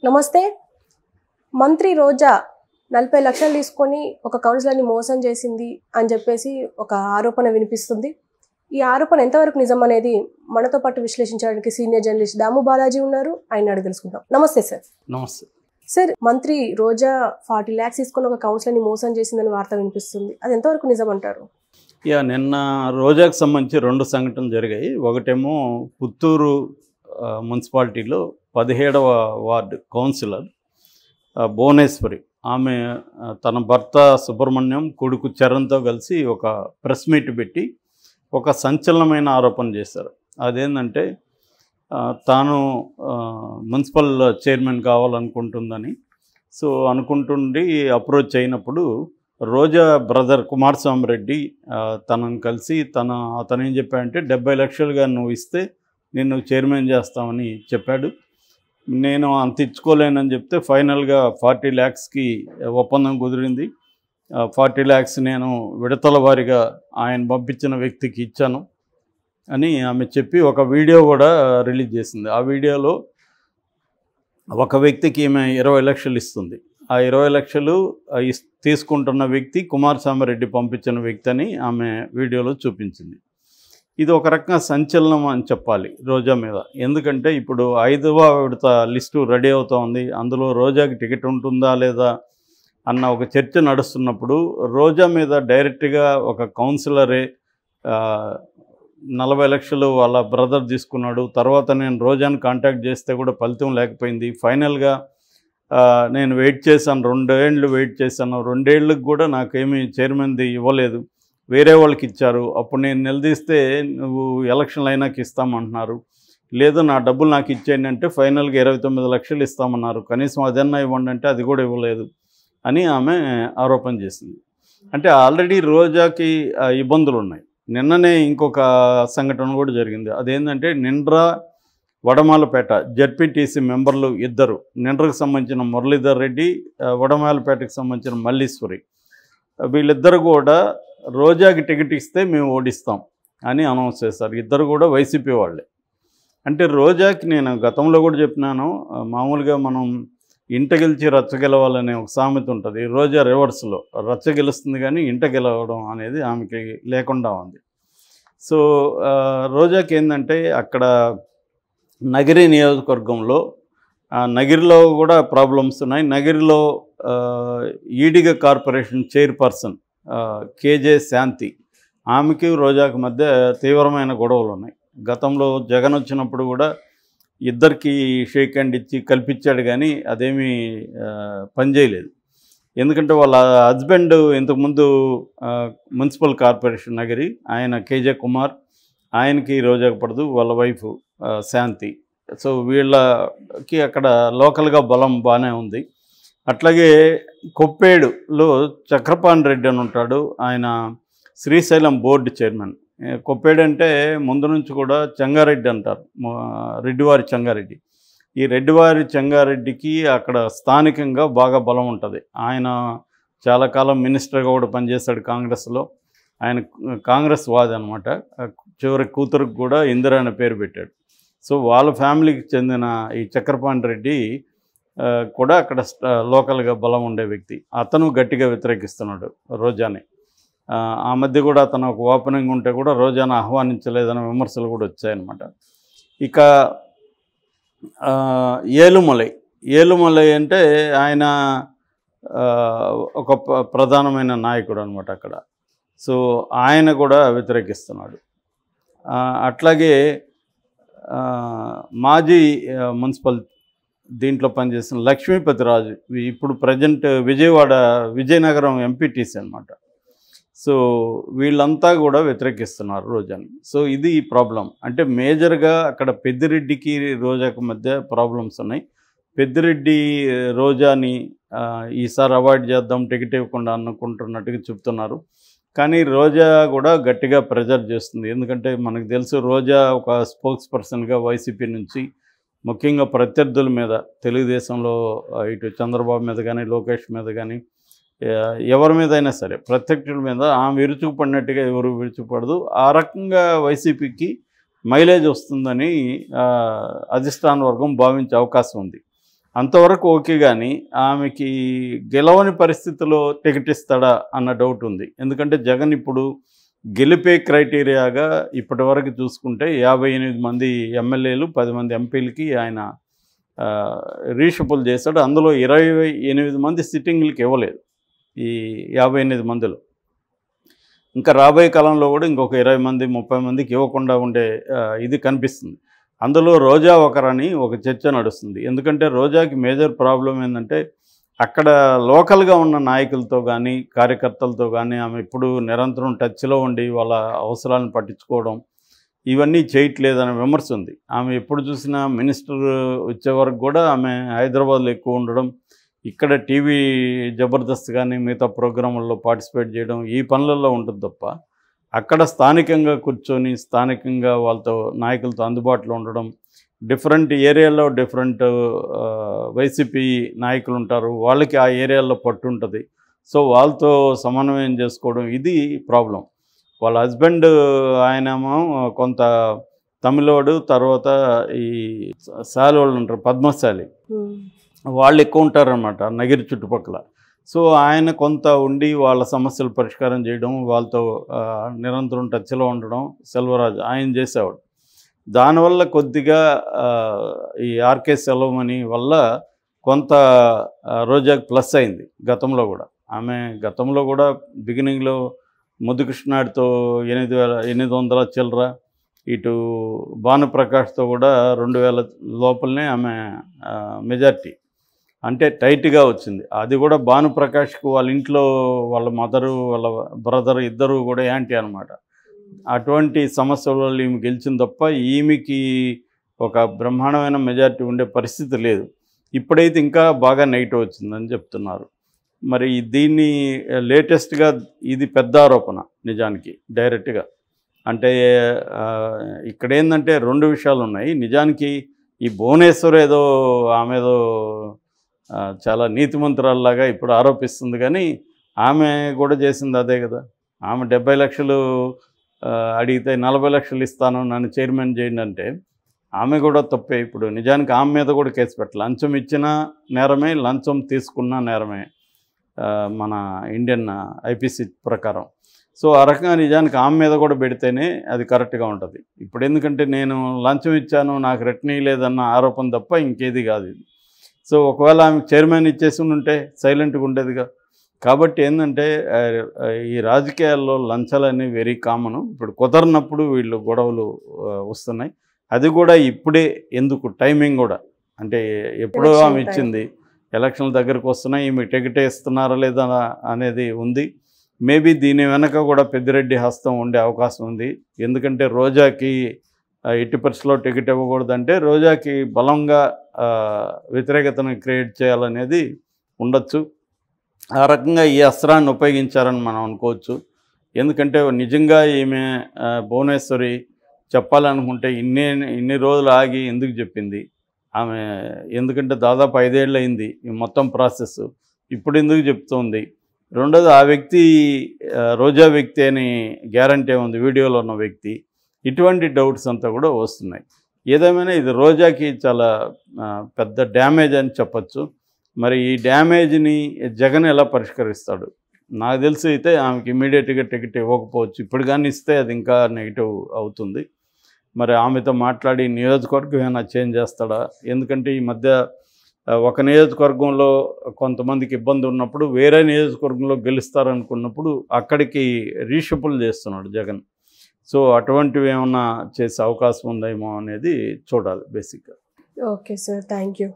నమస్తే. మంత్రి రోజా 40 లక్షలు తీసుకొని ఒక కౌన్సిలర్‌ని మోసం చేసింది అని చెప్పేసి ఒక ఆరోపణ వినిపిస్తుంది. ఈ ఆరోపణ ఎంతవరకు నిజం అనేది మనతో పాటు విశ్లేషించడానికి సీనియర్ జర్నలిస్ట్ దాము బాలాజీ ఉన్నారు. ఆయన అడిగి తెలుసుకుందాం. నమస్తే సార్. నమస్తే సార్, మంత్రి రోజా 40 lakhs తీసుకొని ఒక కౌన్సిలర్‌ని మోసం చేసిందని వార్త వినిపిస్తుంది. అది ఎంతవరకు నిజం అంటారు? నిన్న రోజాకు సంబంధించి 2 సంఘటనలు జరిగాయి. ఒకటేమో పుత్తూరు మున్సిపాలిటీలో 17వ వార్డు కౌన్సిలర్ భువనేశ్వరి, ఆమె తన భర్త సుబ్రహ్మణ్యం, కొడుకు చరణ్తో కలిసి ఒక ప్రెస్ మీట్ పెట్టి ఒక సంచలనమైన ఆరోపణ చేశారు. అదేంటంటే తాను మున్సిపల్ చైర్మన్ కావాలనుకుంటుందని. సో అనుకుంటుండి అప్రోచ్ అయినప్పుడు రోజా బ్రదర్ కుమారస్వామి రెడ్డి తనను కలిసి అతను ఏం చెప్పాడంటే 70 లక్షలుగా నువ్వు ఇస్తే నిన్ను చైర్మన్ చేస్తామని చెప్పాడు. నేను అంత ఇచ్చుకోలేనని చెప్తే ఫైనల్గా 40 lakhsకి ఒప్పందం కుదిరింది. 40 lakhs నేను విడతల వారీగా ఆయన పంపించిన వ్యక్తికి ఇచ్చాను అని ఆమె చెప్పి ఒక వీడియో కూడా రిలీజ్ చేసింది. ఆ వీడియోలో ఒక వ్యక్తికి ఈమె 20 లక్షలు ఇస్తుంది. ఆ 20 లక్షలు తీసుకుంటున్న వ్యక్తి కుమారస్వామి రెడ్డి పంపించిన వ్యక్తి అని ఆమె వీడియోలో చూపించింది. ఇది ఒక రకంగా సంచలనం అని చెప్పాలి రోజా మీద. ఎందుకంటే ఇప్పుడు 5వ విడత లిస్టు రెడీ అవుతోంది. అందులో రోజాకి టికెట్ ఉంటుందా లేదా అన్న ఒక చర్చ నడుస్తున్నప్పుడు రోజా మీద డైరెక్ట్గా ఒక కౌన్సిలరే 40 లక్షలు వాళ్ళ బ్రదర్ తీసుకున్నాడు. తర్వాత నేను రోజాని కాంటాక్ట్ చేస్తే కూడా ఫలితం లేకపోయింది. ఫైనల్గా నేను వెయిట్ చేశాను, 2 ఏళ్ళు వెయిట్ చేశాను. 2 ఏళ్ళకి కూడా నాకేమీ చైర్మన్ది ఇవ్వలేదు, వేరే వాళ్ళకి ఇచ్చారు. అప్పుడు నేను నిలదీస్తే నువ్వు ఎలక్షన్లు అయినాక ఇస్తామంటున్నారు, లేదు నా డబ్బులు నాకు ఇచ్చేయండి అంటే ఫైనల్గా 29 లక్షలు ఇస్తామన్నారు. కనీసం అదన్నా ఇవ్వండి అంటే అది కూడా ఇవ్వలేదు అని ఆమె ఆరోపణ చేసింది. అంటే ఆల్రెడీ రోజాకి ఇబ్బందులు ఉన్నాయి. నిన్ననే ఇంకొక సంఘటన కూడా జరిగింది. అదేంటంటే నిండ్రా వడమాలపేట జడ్పీటీసీ మెంబర్లు ఇద్దరు, నిండ్రకు సంబంధించిన మురళీధర్ రెడ్డి, వడమాలపేటకు సంబంధించిన మల్లీశ్వరి, వీళ్ళిద్దరు కూడా రోజాకి టికెట్ ఇస్తే మేము ఓడిస్తాం అని అనౌన్స్ చేశారు. ఇద్దరు కూడా వైసీపీ వాళ్ళే. అంటే రోజాకి నేను గతంలో కూడా చెప్పినాను, మామూలుగా మనం ఇంట గెలిచి రచ్చ గెలవాలనే ఒక సామెత ఉంటుంది. రోజా రివర్స్లో రచ్చ గెలుస్తుంది కానీ ఇంట గెలవడం అనేది ఆమెకి లేకుండా ఉంది. సో రోజాకి ఏంటంటే అక్కడ నగిరి నియోజకవర్గంలో నగిరిలో కూడా ప్రాబ్లమ్స్ ఉన్నాయి. నగిరిలో ఈడిగ కార్పొరేషన్ చైర్పర్సన్ కేజే శాంతి, ఆమెకి రోజాకి మధ్య తీవ్రమైన గొడవలు ఉన్నాయి. గతంలో జగన్ వచ్చినప్పుడు కూడా ఇద్దరికి షేక్ హ్యాండ్ ఇచ్చి కల్పించాడు కానీ అదేమీ పనిచేయలేదు. ఎందుకంటే వాళ్ళ హస్బెండ్ ఇంతకుముందు మున్సిపల్ కార్పొరేషన్ నగిరి, ఆయన కేజే కుమార్, ఆయనకి రోజాకి పడదు, వాళ్ళ వైఫ్ శాంతి. సో వీళ్ళకి అక్కడ లోకల్గా బలం బాగానే ఉంది. అట్లాగే కొప్పేడులో చక్రపాణి రెడ్డి అని ఉంటాడు, ఆయన శ్రీశైలం బోర్డు చైర్మన్. కొప్పేడు అంటే ముందు నుంచి కూడా చెంగారెడ్డి అంటారు, రెడ్డివారి చెంగారెడ్డి. ఈ రెడ్డివారి చెంగారెడ్డికి అక్కడ స్థానికంగా బాగా బలం ఉంటుంది. ఆయన చాలా కాలం మినిస్టర్గా కూడా పనిచేశాడు కాంగ్రెస్లో. ఆయన కాంగ్రెస్ వాది అనమాట. చివరి కూతురుకు కూడా ఇందిరా అనే పేరు పెట్టాడు. సో వాళ్ళ ఫ్యామిలీకి చెందిన ఈ చక్రపాణి రెడ్డి కూడా అక్కడ లోకల్గా బలం ఉండే వ్యక్తి. అతను గట్టిగా వ్యతిరేకిస్తున్నాడు రోజాని. ఆ మధ్య కూడా అతను ఒక ఓపెనింగ్ ఉంటే కూడా రోజాను ఆహ్వానించలేదనే విమర్శలు కూడా వచ్చాయన్నమాట. ఇక ఏలుమలై అంటే ఆయన ఒక ప్రధానమైన నాయకుడు అనమాట అక్కడ. సో ఆయన కూడా వ్యతిరేకిస్తున్నాడు. అట్లాగే మాజీ మున్సిపల్ దీంట్లో పనిచేసిన లక్ష్మీపతిరాజు, ఇప్పుడు ప్రజెంట్ విజయనగరం ఎంపీటీసీ అనమాట. సో వీళ్ళంతా కూడా వ్యతిరేకిస్తున్నారు రోజాని. సో ఇది ప్రాబ్లం. అంటే మేజర్గా అక్కడ పెద్దిరెడ్డికి రోజాకు మధ్య ప్రాబ్లమ్స్ ఉన్నాయి. పెద్దిరెడ్డి రోజాని ఈసారి అవాయిడ్ చేద్దాం టికెట్ ఇవ్వకుండా అనుకుంటున్నట్టుగా చెప్తున్నారు. కానీ రోజా కూడా గట్టిగా ప్రెజర్ చేస్తుంది. ఎందుకంటే మనకు తెలుసు రోజా ఒక స్పోక్స్ పర్సన్గా వైసీపీ నుంచి ముఖ్యంగా ప్రత్యర్థుల మీద, తెలుగుదేశంలో ఇటు చంద్రబాబు మీద కానీ లోకేష్ మీద కానీ ఎవరి మీద అయినా సరే ప్రత్యర్థుల మీద ఆమె విరుచుకుపడినట్టుగా ఎవరు విరుచుకుపడదు. ఆ రకంగా వైసీపీకి మైలేజ్ వస్తుందని అధిష్టాన వర్గం భావించే అవకాశం ఉంది. అంతవరకు ఓకే. కానీ ఆమెకి గెలవని పరిస్థితిలో టికెట్ ఇస్తాడా అన్న డౌట్ ఉంది. ఎందుకంటే జగన్ ఇప్పుడు గెలిపే క్రైటీరియాగా ఇప్పటివరకు చూసుకుంటే 58 మంది ఎమ్మెల్యేలు, 10 మంది ఎంపీలకి ఆయన రీషఫుల్ చేశాడు. అందులో 28 మంది సిట్టింగ్లకి ఇవ్వలేదు ఈ 58 మందిలో. ఇంకా రాబోయే కాలంలో కూడా ఇంకొక 20 మంది 30 మందికి ఇవ్వకుండా ఉండే ఇది కనిపిస్తుంది. అందులో రోజా ఒకరని ఒక చర్చ నడుస్తుంది. ఎందుకంటే రోజాకి మేజర్ ప్రాబ్లం ఏంటంటే అక్కడ లోకల్గా ఉన్న నాయకులతో కానీ కార్యకర్తలతో కానీ ఆమె ఇప్పుడు నిరంతరం టచ్లో ఉండి వాళ్ళ అవసరాలను పట్టించుకోవడం ఇవన్నీ చేయట్లేదనే విమర్శ ఉంది. ఆమె ఎప్పుడు చూసినా మినిస్టర్ వచ్చే వరకు కూడా ఆమె హైదరాబాద్లో ఎక్కువ ఉండడం, ఇక్కడ టీవీ జబర్దస్త్ కానీ మిగతా ప్రోగ్రాముల్లో పార్టిసిపేట్ చేయడం, ఈ పనులలో ఉంటుంది తప్ప అక్కడ స్థానికంగా కూర్చొని స్థానికంగా వాళ్ళతో నాయకులతో అందుబాటులో ఉండడం, డిఫరెంట్ ఏరియాలో డిఫరెంట్ వైసీపీ నాయకులు ఉంటారు, వాళ్ళకి ఆ ఏరియాలో పట్టు ఉంటుంది. సో వాళ్ళతో సమన్వయం చేసుకోవడం ఇది ప్రాబ్లం. వాళ్ళ హస్బెండ్ ఆయనేమో కొంత తమిళోడు, తర్వాత ఈ శాలి వాళ్ళు ఉంటారు పద్మశాలి, వాళ్ళు ఎక్కువ ఉంటారనమాట నగిరి చుట్టుపక్కల. సో ఆయన కొంత ఉండి వాళ్ళ సమస్యలు పరిష్కారం చేయడం, వాళ్ళతో నిరంతరం టచ్లో ఉండడం సెల్వరాజు ఆయన చేసేవాడు. దానివల్ల కొద్దిగా ఈ ఆర్కే సెల్వమణి వల్ల కొంత రోజాకి ప్లస్ అయింది గతంలో కూడా. ఆమె గతంలో కూడా బిగినింగ్లో ముద్దుకృష్ణాడితో 800 చిల్లర, ఇటు భానుప్రకాష్తో కూడా 2000 లోపలనే ఆమె మెజార్టీ అంటే టైట్గా వచ్చింది. అది కూడా భానుప్రకాష్కు వాళ్ళ ఇంట్లో వాళ్ళ మదరు వాళ్ళ బ్రదర్ ఇద్దరు కూడా యాంటీ అనమాట. అటువంటి సమస్యల వల్ల ఈమె గెలిచింది తప్ప ఈమెకి ఒక బ్రహ్మాండమైన మెజార్టీ ఉండే పరిస్థితి లేదు. ఇప్పుడైతే ఇంకా బాగా నెగిటివ్ వచ్చిందని చెప్తున్నారు. మరి దీన్ని లేటెస్ట్గా ఇది పెద్ద ఆరోపణ నిజానికి డైరెక్ట్గా. అంటే ఇక్కడ ఏంటంటే 2 విషయాలు ఉన్నాయి. నిజానికి ఈ భువనేశ్వర్ ఏదో ఆమెదో చాలా నీతిమంతురాల్లాగా ఇప్పుడు ఆరోపిస్తుంది, కానీ ఆమె కూడా చేసింది అదే కదా. ఆమె 70 లక్షలు అడిగితే 40 లక్షలు ఇస్తాను నన్ను చైర్మన్ చేయండి అంటే ఆమె కూడా తప్పే. ఇప్పుడు నిజానికి ఆమె మీద కూడా కేసు పెట్టాలి. లంచం ఇచ్చిన నేరమే, లంచం తీసుకున్న నేరమే మన ఇండియన్ ఐపీసీ ప్రకారం. సో ఆ రకంగా నిజానికి ఆమె మీద కూడా పెడితేనే అది కరెక్ట్గా ఉంటుంది. ఇప్పుడు ఎందుకంటే నేను లంచం ఇచ్చాను నాకు రిటర్న్ ఇవ్వలేదన్న ఆరోపణ తప్ప ఇంకేది కాదు ఇది. సో ఒకవేళ ఆమె చైర్మన్ ఇచ్చేసి ఉంటే సైలెంట్గా ఉండేదిగా. కాబట్టి ఏంటంటే ఈ రాజకీయాల్లో లంచాలు అనేవి వెరీ కామను. ఇప్పుడు కుదరనప్పుడు వీళ్ళు గొడవలు వస్తున్నాయి. అది కూడా ఇప్పుడే ఎందుకు టైమింగ్ కూడా అంటే ఎప్పుడో ఆమె ఇచ్చింది, ఎలక్షన్ల దగ్గరకు వస్తున్నాయి, ఈమె టికెట్ ఇస్తున్నారా లేదా అనేది ఉంది. మేబీ దీని వెనక కూడా పెద్దిరెడ్డి హస్తం ఉండే అవకాశం ఉంది. ఎందుకంటే రోజాకి ఎట్టి పరిస్థితుల్లో టికెట్ ఇవ్వకూడదంటే రోజాకి బలంగా వ్యతిరేకతను క్రియేట్ చేయాలనేది ఉండొచ్చు. ఆ రకంగా ఈ అస్త్రాన్ని ఉపయోగించారని మనం అనుకోవచ్చు. ఎందుకంటే నిజంగా ఈమె భువనేశ్వరి చెప్పాలనుకుంటే ఇన్ని రోజులు ఆగి ఎందుకు చెప్పింది ఆమె? ఎందుకంటే దాదాపు 5 ఏళ్ళు అయింది ఈ మొత్తం ప్రాసెస్. ఇప్పుడు ఎందుకు చెప్తుంది? రెండోది ఆ వ్యక్తి రోజా వ్యక్తి అని గ్యారంటీ ఉంది, వీడియోలో ఉన్న వ్యక్తి. ఇటువంటి డౌట్స్ అంతా కూడా వస్తున్నాయి. ఏదేమైనా ఇది రోజాకి చాలా పెద్ద డ్యామేజ్ అని చెప్పచ్చు. మరి ఈ డ్యామేజ్ని జగన్ ఎలా పరిష్కరిస్తాడు? నాకు తెలిసి అయితే ఆమెకి ఇమీడియట్గా టికెట్ ఇవ్వకపోవచ్చు. ఇప్పుడు కానీ ఇస్తే అది ఇంకా నెగిటివ్ అవుతుంది. మరి ఆమెతో మాట్లాడి నియోజకవర్గం ఏమైనా చేంజ్ చేస్తాడా? ఎందుకంటే ఈ మధ్య ఒక నియోజకవర్గంలో కొంతమందికి ఇబ్బంది ఉన్నప్పుడు వేరే నియోజకవర్గంలో గెలుస్తారనుకున్నప్పుడు అక్కడికి రీషఫుల్ చేస్తున్నాడు జగన్. సో అటువంటివి ఏమన్నా చేసే అవకాశం ఉందేమో అనేది చూడాలి బేసిక్గా. Okay sir, thank you.